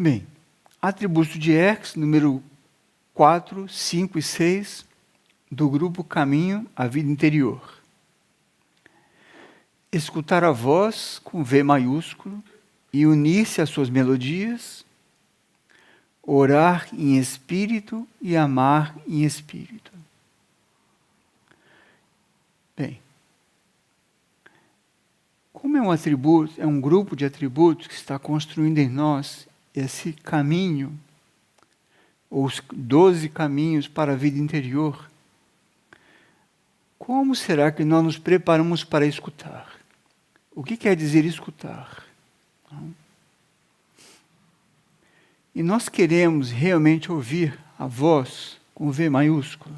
Bem, atributos de Hertz, número 4, 5 e 6, do grupo Caminho à Vida Interior. Escutar a voz com V maiúsculo e unir-se às suas melodias, orar em espírito e amar em espírito. Bem, como é um atributo, é um grupo de atributos que está construindo em nós esse caminho, os 12 caminhos para a vida interior, como será que nós nos preparamos para escutar? O que quer dizer escutar? E nós queremos realmente ouvir a voz com V maiúsculo.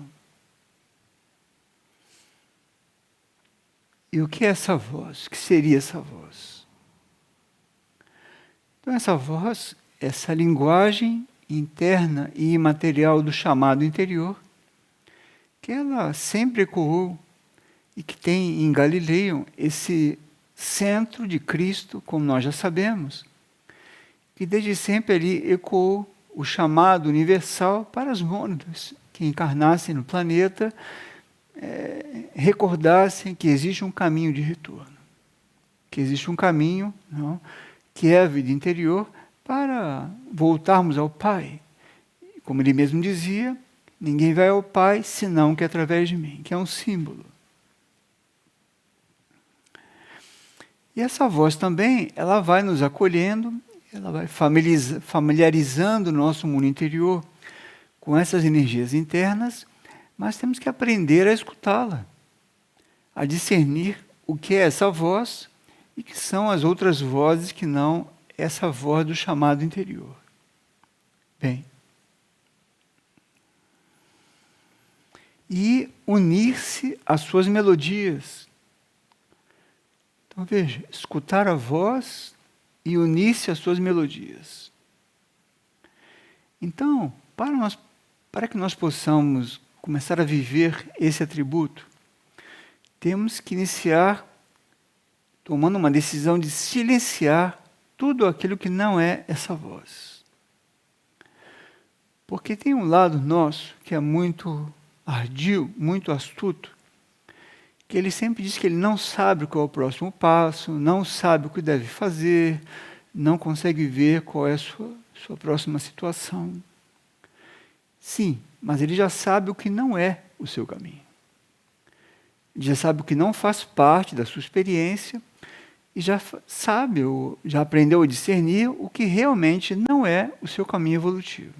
E o que é essa voz? O que seria essa voz? Então, essa voz, essa linguagem interna e imaterial do chamado interior, que ela sempre ecoou e que tem em Galileio esse centro de Cristo, como nós já sabemos, que desde sempre ali ecoou o chamado universal para as mônadas que encarnassem no planeta, recordassem que existe um caminho de retorno, que existe um caminho, não, que é a vida interior, para voltarmos ao Pai. Como ele mesmo dizia, ninguém vai ao Pai senão que através de mim, que é um símbolo. E essa voz também, ela vai nos acolhendo, ela vai familiarizando o nosso mundo interior com essas energias internas, mas temos que aprender a escutá-la, a discernir o que é essa voz e que são as outras vozes que não essa voz do chamado interior. Bem, e unir-se às suas melodias. Então veja, escutar a voz e unir-se às suas melodias. Então, para que nós possamos começar a viver esse atributo, temos que iniciar tomando uma decisão de silenciar tudo aquilo que não é essa voz. Porque tem um lado nosso que é muito ardil, muito astuto, que ele sempre diz que ele não sabe qual é o próximo passo, não sabe o que deve fazer, não consegue ver qual é a sua próxima situação. Sim, mas ele já sabe o que não é o seu caminho. Ele já sabe o que não faz parte da sua experiência e já sabe, ou já aprendeu a discernir o que realmente não é o seu caminho evolutivo.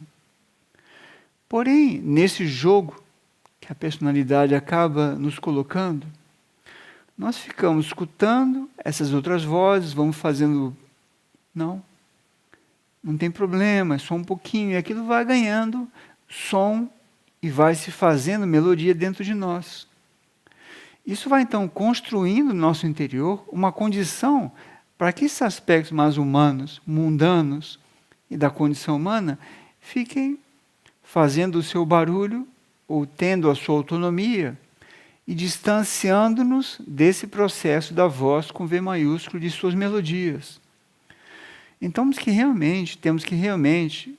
Porém, nesse jogo que a personalidade acaba nos colocando, nós ficamos escutando essas outras vozes, vamos fazendo, não tem problema, é só um pouquinho, e aquilo vai ganhando som e vai se fazendo melodia dentro de nós. Isso vai então construindo no nosso interior uma condição para que esses aspectos mais humanos, mundanos e da condição humana fiquem fazendo o seu barulho ou tendo a sua autonomia e distanciando-nos desse processo da voz com V maiúsculo de suas melodias. Então temos que realmente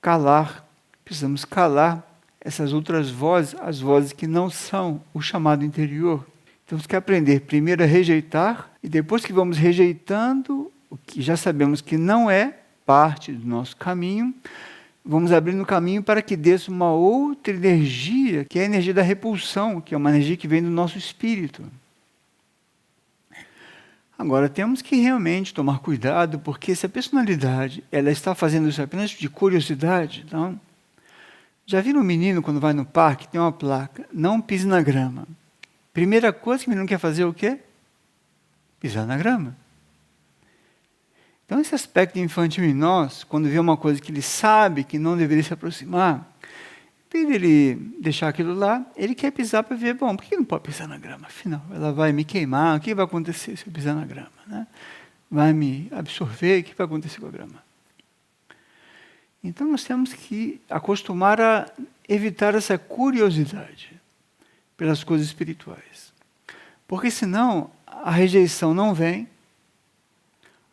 calar, precisamos calar essas outras vozes, as vozes que não são o chamado interior. Temos que aprender primeiro a rejeitar, e depois que vamos rejeitando o que já sabemos que não é parte do nosso caminho, vamos abrindo o caminho para que desça uma outra energia, que é a energia da repulsão, que é uma energia que vem do nosso espírito. Agora, temos que realmente tomar cuidado, porque se a personalidade ela está fazendo isso apenas de curiosidade, não. Já viram um menino quando vai no parque, tem uma placa, não pise na grama. Primeira coisa que o menino quer fazer é o quê? Pisar na grama. Então esse aspecto infantil em nós, quando vê uma coisa que ele sabe que não deveria se aproximar, em vez de ele deixar aquilo lá, ele quer pisar para ver, bom, por que não pode pisar na grama? Afinal, ela vai me queimar, o que vai acontecer se eu pisar na grama? Né? Vai me absorver, o que vai acontecer com a grama? Então nós temos que acostumar a evitar essa curiosidade pelas coisas espirituais. Porque senão a rejeição não vem,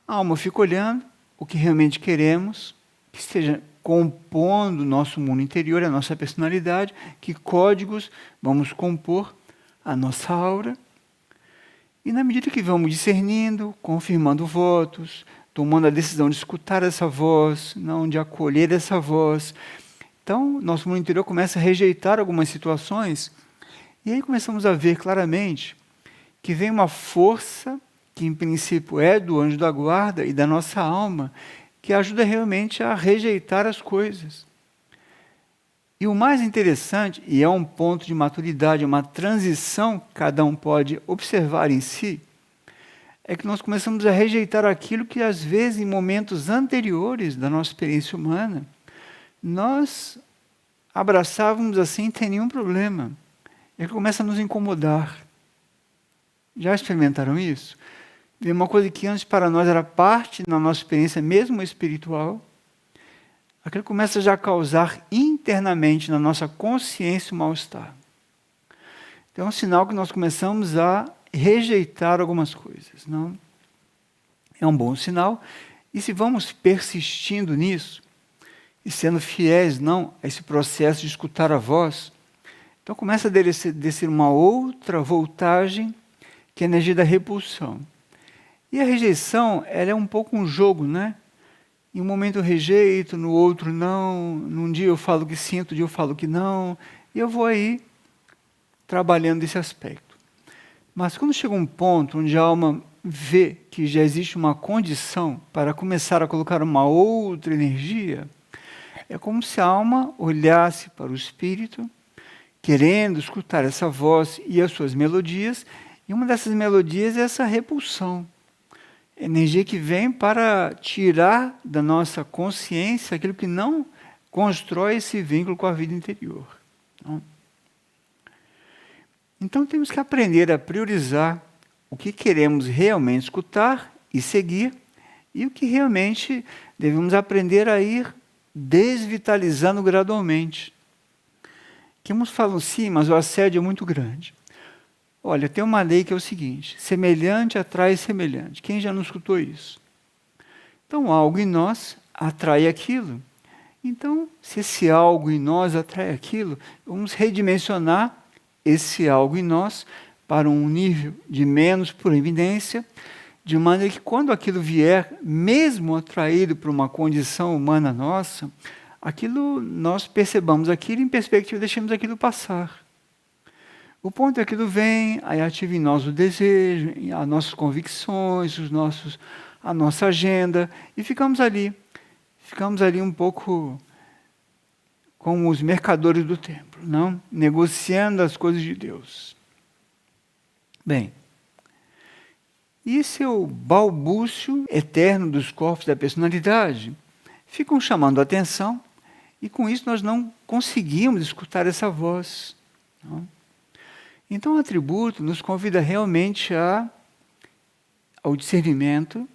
a alma fica olhando o que realmente queremos, que esteja compondo o nosso mundo interior, a nossa personalidade, que códigos vamos compor a nossa aura. E na medida que vamos discernindo, confirmando votos, tomando a decisão de escutar essa voz, não de acolher essa voz, então nosso mundo interior começa a rejeitar algumas situações, e aí começamos a ver claramente que vem uma força, que em princípio é do anjo da guarda e da nossa alma, que ajuda realmente a rejeitar as coisas. E o mais interessante, e é um ponto de maturidade, uma transição que cada um pode observar em si, é que nós começamos a rejeitar aquilo que às vezes em momentos anteriores da nossa experiência humana, nós abraçávamos assim sem nenhum problema. E começa a nos incomodar. Já experimentaram isso? Vê uma coisa que antes para nós era parte da nossa experiência, mesmo espiritual, aquilo começa já a causar internamente na nossa consciência um mal-estar. Então é um sinal que nós começamos a rejeitar algumas coisas. Não? É um bom sinal. E se vamos persistindo nisso, e sendo fiéis não a esse processo de escutar a voz, então começa a descer uma outra voltagem, que é a energia da repulsão. E a rejeição, ela é um pouco um jogo, né? Em um momento eu rejeito, no outro não, num dia eu falo que sim, outro dia eu falo que não, e eu vou aí trabalhando esse aspecto. Mas quando chega um ponto onde a alma vê que já existe uma condição para começar a colocar uma outra energia, é como se a alma olhasse para o espírito, querendo escutar essa voz e as suas melodias, e uma dessas melodias é essa repulsão. Energia que vem para tirar da nossa consciência aquilo que não constrói esse vínculo com a vida interior. Não? Então temos que aprender a priorizar o que queremos realmente escutar e seguir, e o que realmente devemos aprender a ir desvitalizando gradualmente. Que uns falam, sim, mas o assédio é muito grande. Olha, tem uma lei que é o seguinte, semelhante atrai semelhante. Quem já não escutou isso? Então, algo em nós atrai aquilo. Então, se esse algo em nós atrai aquilo, vamos redimensionar esse algo em nós para um nível de menos proeminência, de maneira que quando aquilo vier, mesmo atraído por uma condição humana nossa, aquilo nós percebamos aquilo em perspectiva, deixemos aquilo passar. O ponto é que aquilo vem, aí ativa em nós o desejo, as nossas convicções, a nossa agenda, e ficamos ali um pouco como os mercadores do templo, não? Negociando as coisas de Deus. Bem, esse é o balbúcio eterno dos corpos da personalidade. Ficam chamando a atenção, e com isso nós não conseguimos escutar essa voz. Não? Então o atributo nos convida realmente ao discernimento,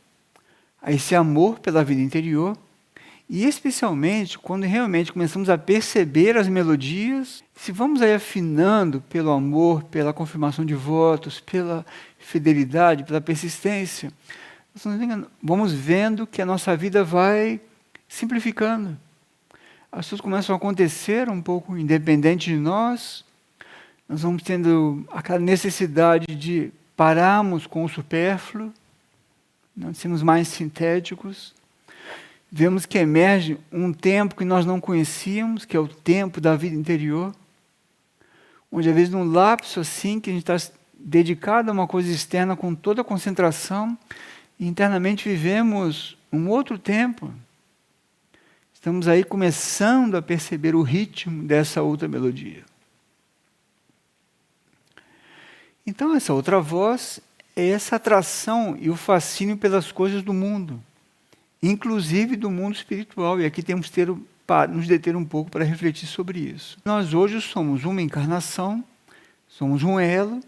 a esse amor pela vida interior, e especialmente quando realmente começamos a perceber as melodias, se vamos aí afinando pelo amor, pela confirmação de votos, pela fidelidade, pela persistência, vamos vendo que a nossa vida vai simplificando. As coisas começam a acontecer um pouco independente de nós, nós vamos tendo aquela necessidade de pararmos com o supérfluo, não sermos mais sintéticos. Vemos que emerge um tempo que nós não conhecíamos, que é o tempo da vida interior, onde às vezes num lapso assim, que a gente está dedicado a uma coisa externa com toda a concentração, e internamente vivemos um outro tempo. Estamos aí começando a perceber o ritmo dessa outra melodia. Então essa outra voz é essa atração e o fascínio pelas coisas do mundo, inclusive do mundo espiritual. E aqui temos que nos deter um pouco para refletir sobre isso. Nós hoje somos uma encarnação, somos um elo,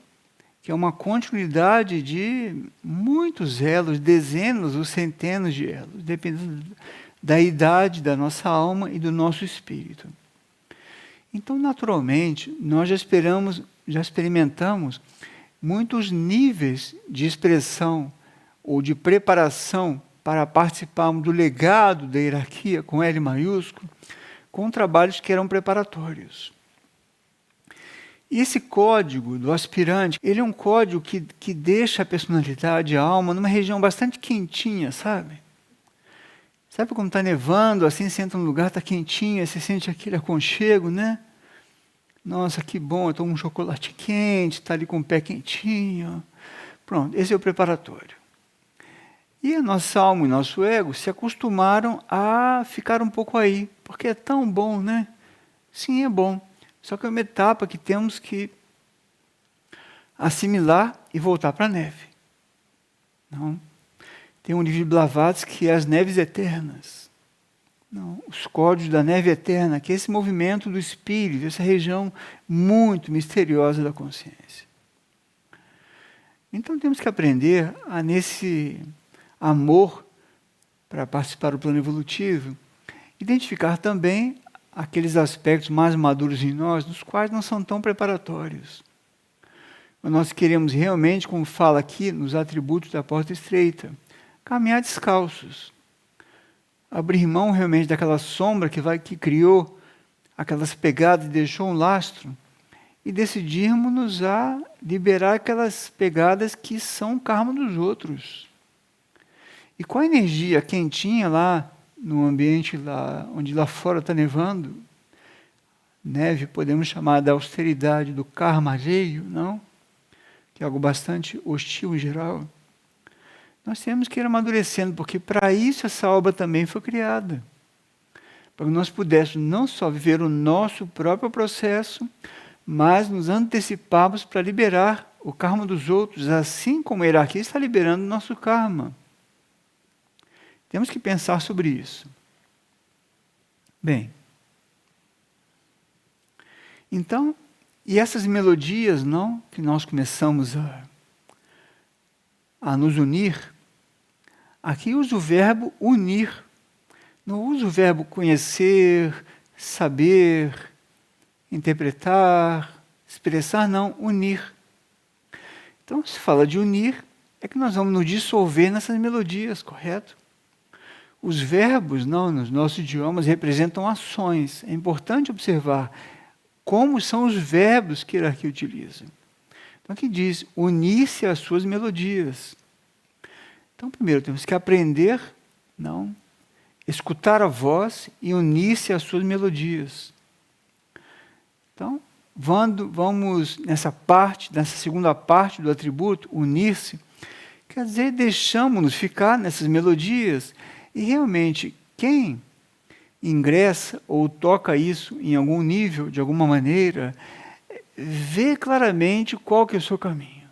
que é uma continuidade de muitos elos, dezenas ou centenas de elos, dependendo da idade da nossa alma e do nosso espírito. Então, naturalmente, nós já experimentamos muitos níveis de expressão ou de preparação para participarmos do legado da hierarquia, com L maiúsculo, com trabalhos que eram preparatórios. E esse código do aspirante, ele é um código que deixa a personalidade, a alma, numa região bastante quentinha, sabe? Sabe quando está nevando, assim, você entra num lugar, está quentinho, você sente aquele aconchego, né? Nossa, que bom, eu tomo um chocolate quente, está ali com o pé quentinho. Pronto, esse é o preparatório. E a nossa alma e nosso ego se acostumaram a ficar um pouco aí, porque é tão bom, né? Sim, é bom. Só que é uma etapa que temos que assimilar e voltar para a neve. Não? Tem um livro de Blavatsky que é As Neves Eternas. Não, os códigos da neve eterna, que é esse movimento do espírito, essa região muito misteriosa da consciência. Então temos que aprender a, nesse amor para participar do plano evolutivo, identificar também aqueles aspectos mais maduros em nós, dos quais não são tão preparatórios. Nós queremos realmente, como fala aqui nos atributos da porta estreita, caminhar descalços. Abrir mão realmente daquela sombra que criou aquelas pegadas e deixou um lastro, e decidirmos-nos a liberar aquelas pegadas que são o karma dos outros. E com a energia quentinha lá, no ambiente lá, onde lá fora está nevando, neve podemos chamar da austeridade do karma alheio, não? Que é algo bastante hostil em geral. Nós temos que ir amadurecendo, porque para isso essa obra também foi criada. Para que nós pudéssemos não só viver o nosso próprio processo, mas nos anteciparmos para liberar o karma dos outros, assim como a hierarquia está liberando o nosso karma. Temos que pensar sobre isso. Bem, então, e essas melodias, não, que nós começamos a nos unir, aqui usa o verbo unir, não usa o verbo conhecer, saber, interpretar, expressar, não, unir. Então, se fala de unir, é que nós vamos nos dissolver nessas melodias, correto? Os verbos, não, nos nossos idiomas, representam ações. É importante observar como são os verbos que a hierarquia utiliza. Então, aqui diz, unir-se às suas melodias. Então, primeiro, temos que aprender, não, escutar a voz e unir-se às suas melodias. Então, vamos nessa segunda parte do atributo, unir-se, quer dizer, deixamos-nos ficar nessas melodias. E realmente, quem ingressa ou toca isso em algum nível, de alguma maneira, vê claramente qual que é o seu caminho.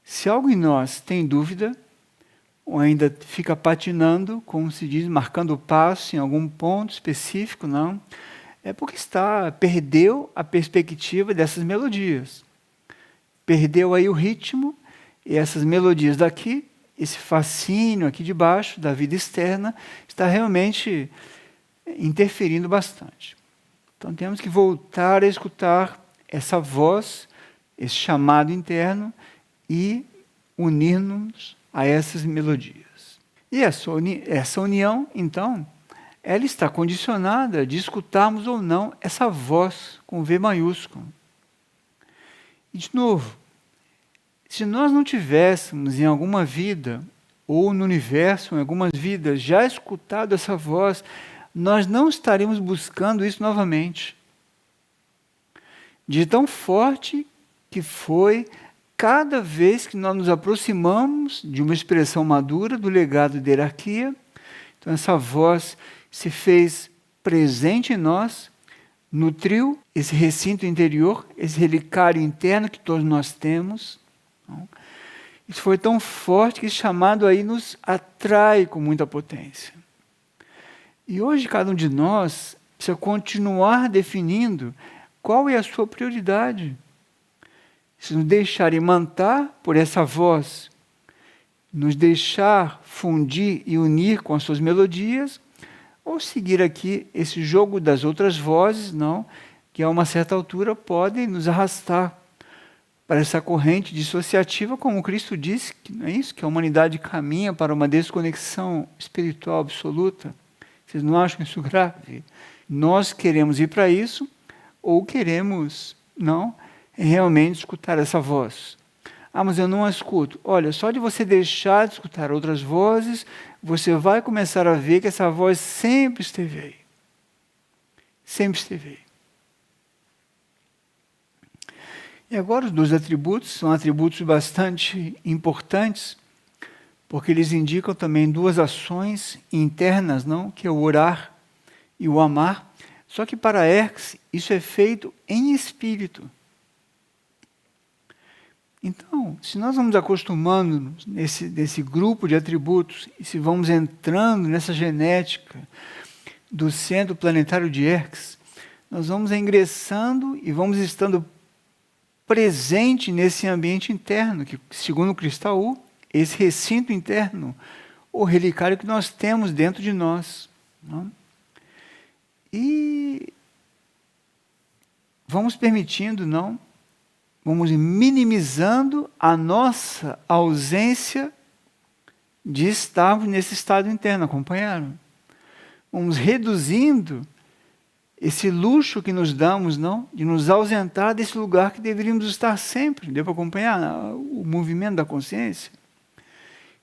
Se algo em nós tem dúvida, ou ainda fica patinando, como se diz, marcando o passo em algum ponto específico, não, é porque perdeu a perspectiva dessas melodias. Perdeu aí o ritmo, e essas melodias daqui, esse fascínio aqui de baixo, da vida externa, está realmente interferindo bastante. Então temos que voltar a escutar essa voz, esse chamado interno, e unir-nos a essas melodias. E essa união, então, ela está condicionada de escutarmos ou não essa voz com V maiúsculo. E, de novo, se nós não tivéssemos em alguma vida, ou no universo, em algumas vidas, já escutado essa voz, nós não estaríamos buscando isso novamente. De tão forte que foi cada vez que nós nos aproximamos de uma expressão madura do legado da hierarquia, então essa voz se fez presente em nós, nutriu esse recinto interior, esse relicário interno que todos nós temos. Isso foi tão forte que esse chamado aí nos atrai com muita potência. E hoje cada um de nós precisa continuar definindo qual é a sua prioridade. Se nos deixar imantar por essa voz, nos deixar fundir e unir com as suas melodias, ou seguir aqui esse jogo das outras vozes, não, que a uma certa altura podem nos arrastar para essa corrente dissociativa, como Cristo disse, que não é isso? Que a humanidade caminha para uma desconexão espiritual absoluta. Vocês não acham isso grave? Nós queremos ir para isso, ou queremos, não, realmente escutar essa voz. Ah, mas eu não a escuto. Olha, só de você deixar de escutar outras vozes, você vai começar a ver que essa voz sempre esteve aí. Sempre esteve aí. E agora os 2 atributos são atributos bastante importantes, porque eles indicam também 2 ações internas, não? Que é o orar e o amar. Só que para Herx, isso é feito em espírito. Então, se nós vamos acostumando nesse grupo de atributos, e se vamos entrando nessa genética do centro planetário de Herx, nós vamos ingressando e vamos estando presente nesse ambiente interno, que, segundo o Cristal, esse recinto interno, o relicário que nós temos dentro de nós. Não? E vamos permitindo, não? Vamos minimizando a nossa ausência de estarmos nesse estado interno, acompanharam? Vamos reduzindo esse luxo que nos damos, não? De nos ausentar desse lugar que deveríamos estar sempre. Deu para acompanhar o movimento da consciência?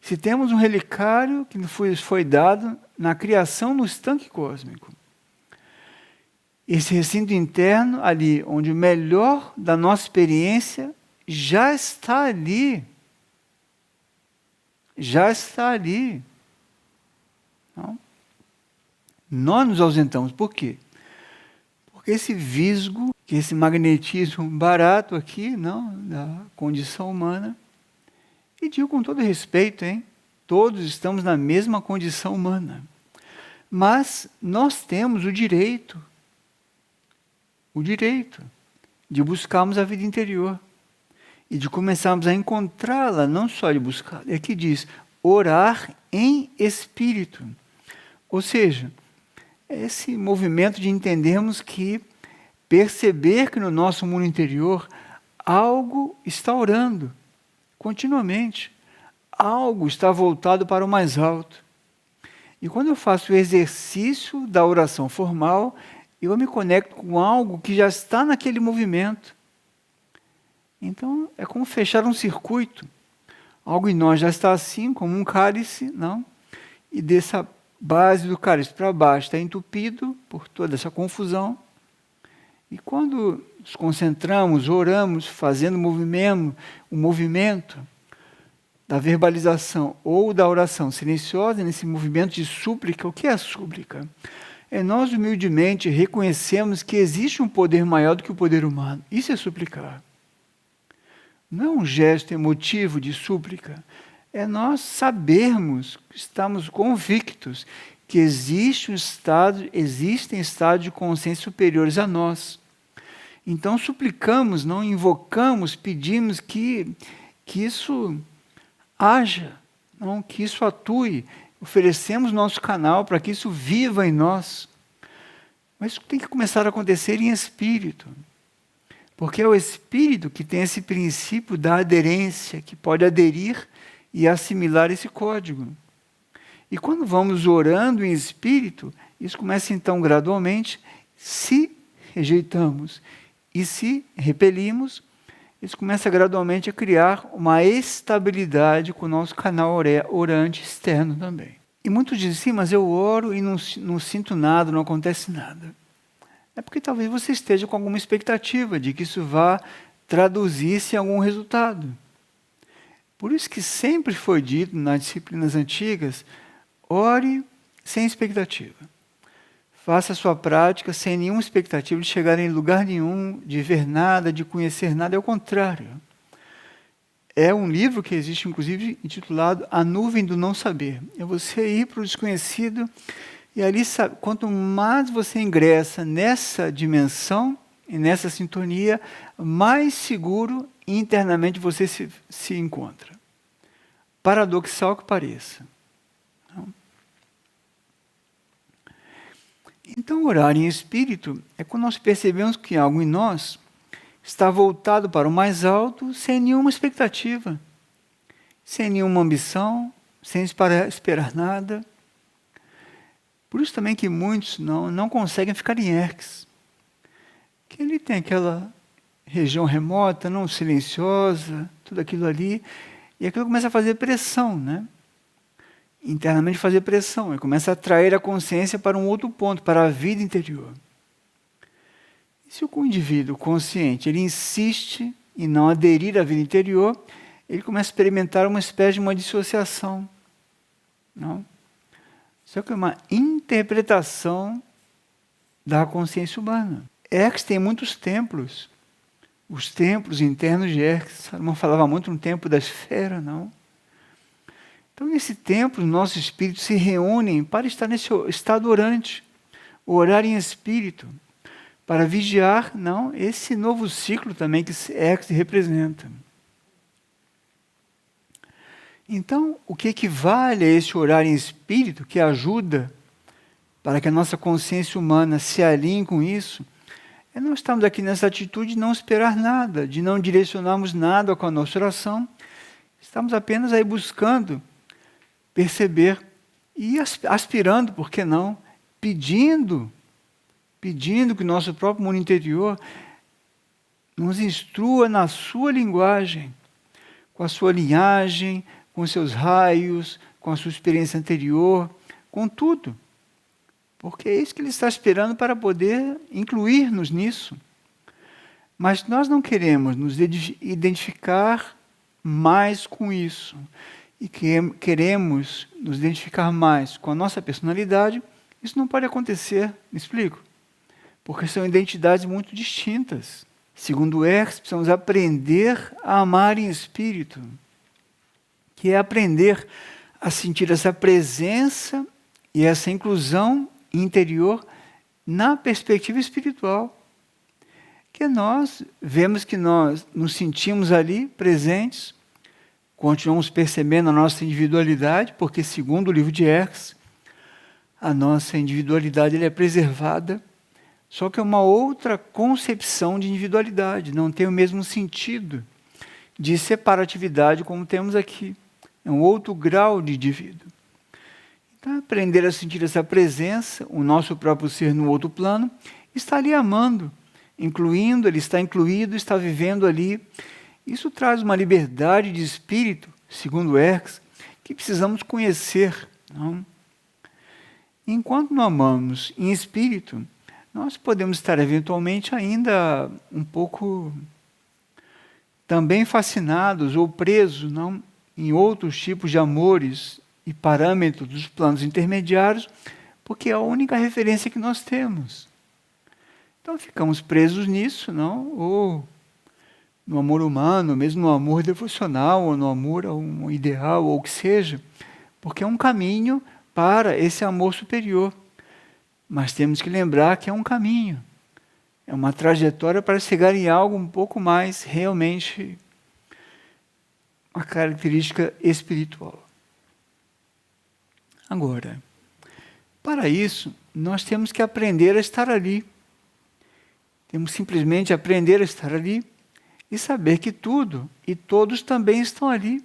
Se temos um relicário que nos foi dado na criação no estanque cósmico, esse recinto interno ali, onde o melhor da nossa experiência já está ali. Já está ali. Não? Nós nos ausentamos. Por quê? Porque esse visgo, esse magnetismo barato aqui, não, da condição humana, e digo com todo respeito, hein? Todos estamos na mesma condição humana. Mas nós temos o direito de buscarmos a vida interior e de começarmos a encontrá-la, não só de buscar. É que diz, orar em espírito. Ou seja, esse movimento de entendermos que perceber que no nosso mundo interior algo está orando continuamente. Algo está voltado para o mais alto. E quando eu faço o exercício da oração formal, eu me conecto com algo que já está naquele movimento. Então, é como fechar um circuito. Algo em nós já está assim, como um cálice, não? E dessa base do cálice para baixo está entupido por toda essa confusão. E quando nos concentramos, oramos, fazendo o movimento da verbalização ou da oração silenciosa, nesse movimento de súplica, o que é a súplica? É nós humildemente reconhecemos que existe um poder maior do que o poder humano. Isso é suplicar. Não é um gesto emotivo de súplica. É nós sabermos, estamos convictos que existem estados de consciência superiores a nós. Então suplicamos, não invocamos, pedimos que isso haja, não, que isso atue. Oferecemos nosso canal para que isso viva em nós. Mas isso tem que começar a acontecer em espírito. Porque é o espírito que tem esse princípio da aderência, que pode aderir e assimilar esse código. E quando vamos orando em espírito, isso começa então gradualmente, se rejeitamos e se repelimos, isso começa gradualmente a criar uma estabilidade com o nosso canal orante externo também. E muitos dizem, sim, mas eu oro e não sinto nada, não acontece nada. É porque talvez você esteja com alguma expectativa de que isso vá traduzir-se em algum resultado. Por isso que sempre foi dito nas disciplinas antigas, ore sem expectativa. Faça a sua prática sem nenhuma expectativa de chegar em lugar nenhum, de ver nada, de conhecer nada. É o contrário. É um livro que existe, inclusive, intitulado A Nuvem do Não Saber. É você ir para o desconhecido e ali, quanto mais você ingressa nessa dimensão e nessa sintonia, mais seguro internamente você se encontra. Paradoxal que pareça. Então, orar em espírito é quando nós percebemos que há algo em nós está voltado para o mais alto, sem nenhuma expectativa, sem nenhuma ambição, sem esperar nada. Por isso também que muitos não conseguem ficar em Erques. Que ele tem aquela região remota, não silenciosa, tudo aquilo ali, e aquilo começa a fazer pressão, né? Internamente fazer pressão, e começa a atrair a consciência para um outro ponto, para a vida interior. E se o indivíduo consciente ele insiste em não aderir à vida interior, ele começa a experimentar uma espécie de uma dissociação. Não? Isso é uma interpretação da consciência humana. Erques tem muitos templos. Os templos internos de Erques. Salomão falava muito no templo da esfera, não? Então, nesse templo, nossos espíritos se reúnem para estar nesse estado orante, orar em espírito, para vigiar, não, esse novo ciclo também que Erques representa. Então, o que equivale a esse orar em espírito, que ajuda para que a nossa consciência humana se alinhe com isso, é nós estarmos aqui nessa atitude de não esperar nada, de não direcionarmos nada com a nossa oração, estamos apenas aí buscando perceber e aspirando, por que não, pedindo que o nosso próprio mundo interior nos instrua na sua linguagem, com a sua linhagem, com seus raios, com a sua experiência anterior, com tudo. Porque é isso que ele está esperando para poder incluir-nos nisso. Mas nós não queremos nos identificar mais com isso. E queremos nos identificar mais com a nossa personalidade, isso não pode acontecer, me explico? Porque são identidades muito distintas. Segundo Erques, precisamos aprender a amar em espírito, que é aprender a sentir essa presença e essa inclusão interior na perspectiva espiritual. Que nós vemos que nós nos sentimos ali presentes, continuamos percebendo a nossa individualidade, porque segundo o livro de Erques, a nossa individualidade é preservada, só que é uma outra concepção de individualidade, não tem o mesmo sentido de separatividade como temos aqui. É um outro grau de indivíduo. Então, aprender a sentir essa presença, o nosso próprio ser no outro plano, está ali amando, incluindo, ele está incluído, está vivendo ali. Isso traz uma liberdade de espírito, segundo Erques, que precisamos conhecer. Não? Enquanto não amamos em espírito, nós podemos estar eventualmente ainda um pouco também fascinados ou presos, não, em outros tipos de amores e parâmetros dos planos intermediários, porque é a única referência que nós temos. Então ficamos presos nisso, não? Ou no amor humano, mesmo no amor devocional, ou no amor a um ideal, ou o que seja, porque é um caminho para esse amor superior. Mas temos que lembrar que é um caminho, é uma trajetória para chegar em algo um pouco mais realmente uma característica espiritual. Agora, para isso, nós temos que aprender a estar ali. Temos simplesmente aprender a estar ali e saber que tudo e todos também estão ali,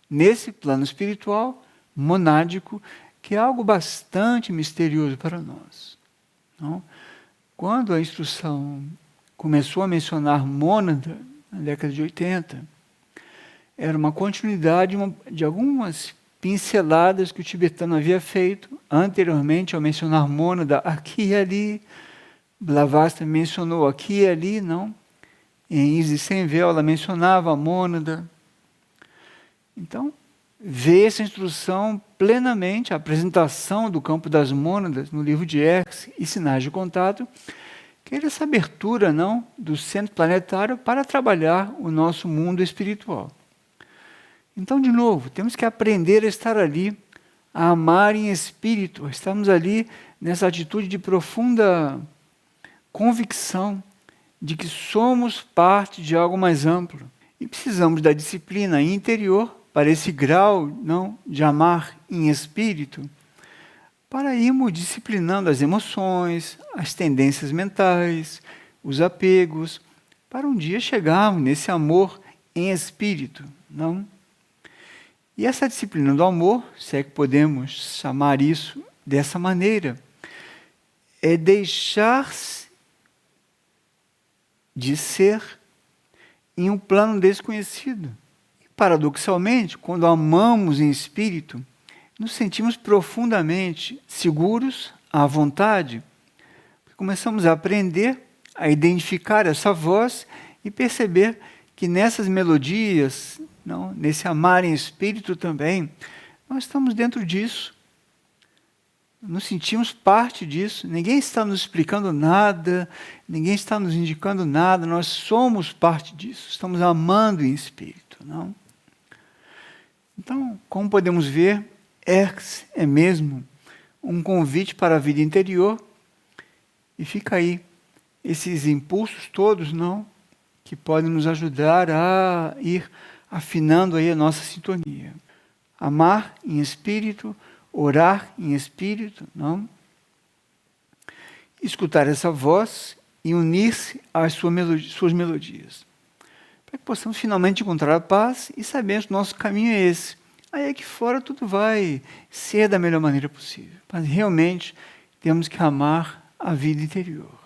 nesse plano espiritual, monádico, que é algo bastante misterioso para nós. Não? Quando a instrução começou a mencionar mônada, na década de 80, era uma continuidade de algumas pinceladas que o tibetano havia feito anteriormente ao mencionar mônada aqui e ali. Blavatsky mencionou aqui e ali, não? Em Isis Sem Véu, ela mencionava a mônada. Então, vê essa instrução plenamente, a apresentação do campo das mônadas no livro de Erques e Sinais de Contato, que era essa abertura, não, do centro planetário para trabalhar o nosso mundo espiritual. Então, de novo, temos que aprender a estar ali, a amar em espírito, estamos ali nessa atitude de profunda convicção de que somos parte de algo mais amplo e precisamos da disciplina interior para esse grau, não, de amar em espírito, para irmos disciplinando as emoções, as tendências mentais, os apegos, para um dia chegarmos nesse amor em espírito, não? E essa disciplina do amor, se é que podemos chamar isso dessa maneira, é deixar-se de ser em um plano desconhecido. E, paradoxalmente, quando amamos em espírito, nos sentimos profundamente seguros, à vontade, porque começamos a aprender a identificar essa voz e perceber que nessas melodias, não, nesse amar em espírito também, nós estamos dentro disso. Nos sentimos parte disso. Ninguém está nos explicando nada, ninguém está nos indicando nada, nós somos parte disso. Estamos amando em espírito, não? Então, como podemos ver, é mesmo um convite para a vida interior, e fica aí esses impulsos todos, não, que podem nos ajudar a ir afinando aí a nossa sintonia. Amar em espírito, orar em espírito, não? Escutar essa voz e unir-se às suas melodias. Para que possamos finalmente encontrar a paz e sabermos que o nosso caminho é esse. Aí aqui fora tudo vai ser da melhor maneira possível. Mas realmente temos que amar a vida interior.